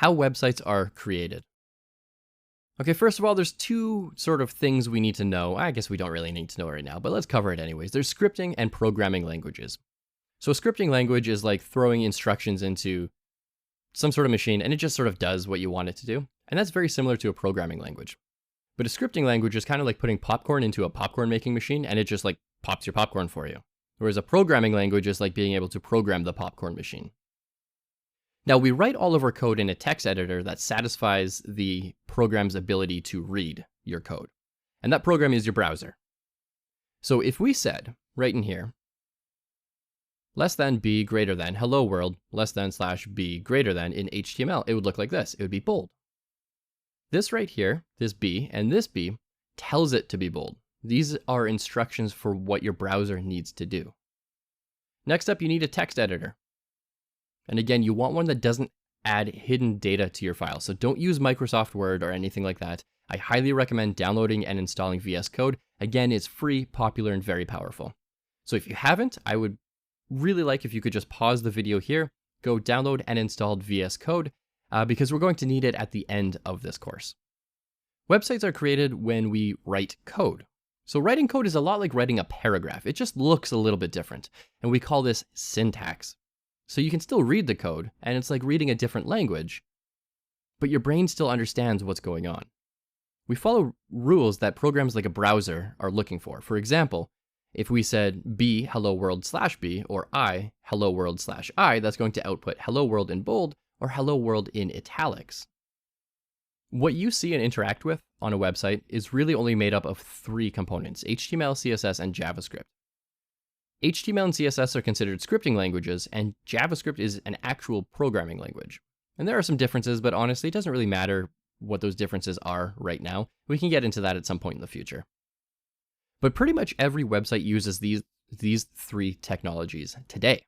how websites are created. Okay, first of all, there's two sort of things we need to know. I guess we don't really need to know right now, but let's cover it anyways. There's scripting and programming languages. So a scripting language is like throwing instructions into some sort of machine and it just sort of does what you want it to do. And that's very similar to a programming language. But a scripting language is kind of like putting popcorn into a popcorn making machine and it just like pops your popcorn for you. Whereas a programming language is like being able to program the popcorn machine. Now, we write all of our code in a text editor that satisfies the program's ability to read your code. And that program is your browser. So if we said, right in here, less than b greater than hello world, less than / b greater than in HTML, it would look like this. It would be bold. This right here, this b and this b, tells it to be bold. These are instructions for what your browser needs to do. Next up, you need a text editor. And again, you want one that doesn't add hidden data to your file. So don't use Microsoft Word or anything like that. I highly recommend downloading and installing VS Code. Again, it's free, popular, and very powerful. So if you haven't, I would really like if you could just pause the video here, go download and install VS Code, because we're going to need it at the end of this course. Websites are created when we write code. So writing code is a lot like writing a paragraph. It just looks a little bit different, and we call this syntax. So you can still read the code, and it's like reading a different language, but your brain still understands what's going on. We follow rules that programs like a browser are looking for. For example, if we said b hello world /b or I hello world /I, that's going to output hello world in bold or hello world in italics. What you see and interact with on a website is really only made up of 3 components: HTML, CSS, and JavaScript. HTML and CSS are considered scripting languages, and JavaScript is an actual programming language. And there are some differences, but honestly, it doesn't really matter what those differences are right now. We can get into that at some point in the future. But pretty much every website uses these 3 technologies today.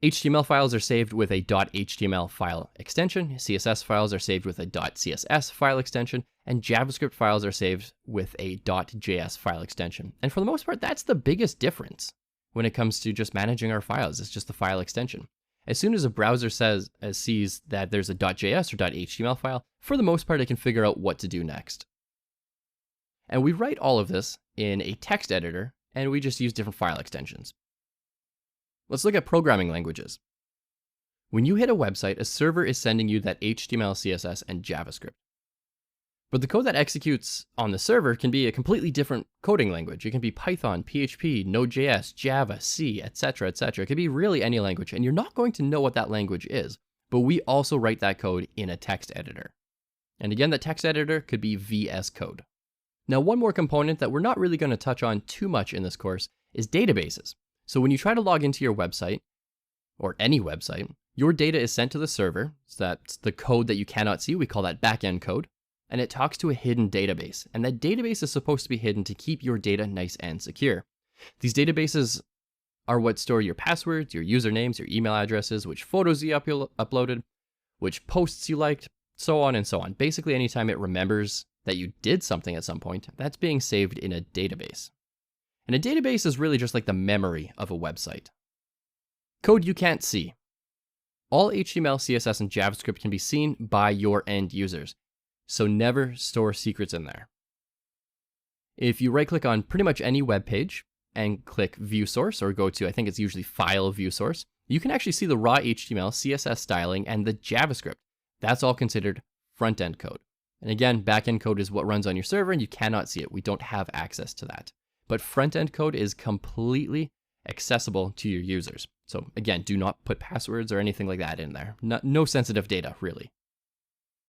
HTML files are saved with a .html file extension, CSS files are saved with a .css file extension, and JavaScript files are saved with a .js file extension. And for the most part, that's the biggest difference when it comes to just managing our files. It's just the file extension. As soon as a browser sees that there's a .js or .html file, for the most part, it can figure out what to do next. And we write all of this in a text editor, and we just use different file extensions. Let's look at programming languages. When you hit a website, a server is sending you that HTML, CSS, and JavaScript. But the code that executes on the server can be a completely different coding language. It can be Python, PHP, Node.js, Java, C, etc., etc. It could be really any language, and you're not going to know what that language is. But we also write that code in a text editor. And again, that text editor could be VS Code. Now, one more component that we're not really going to touch on too much in this course is databases. So when you try to log into your website, or any website, your data is sent to the server. So that's the code that you cannot see. We call that backend code. And it talks to a hidden database. And that database is supposed to be hidden to keep your data nice and secure. These databases are what store your passwords, your usernames, your email addresses, which photos you uploaded, which posts you liked, so on and so on. Basically, anytime it remembers that you did something at some point, that's being saved in a database. And a database is really just like the memory of a website. Code you can't see. All HTML, CSS, and JavaScript can be seen by your end users. So never store secrets in there. If you right-click on pretty much any web page and click View Source, or go to, I think it's usually File View Source, you can actually see the raw HTML, CSS styling, and the JavaScript. That's all considered front-end code. And again, back-end code is what runs on your server, and you cannot see it. We don't have access to that. But front-end code is completely accessible to your users. So again, do not put passwords or anything like that in there. No sensitive data, really.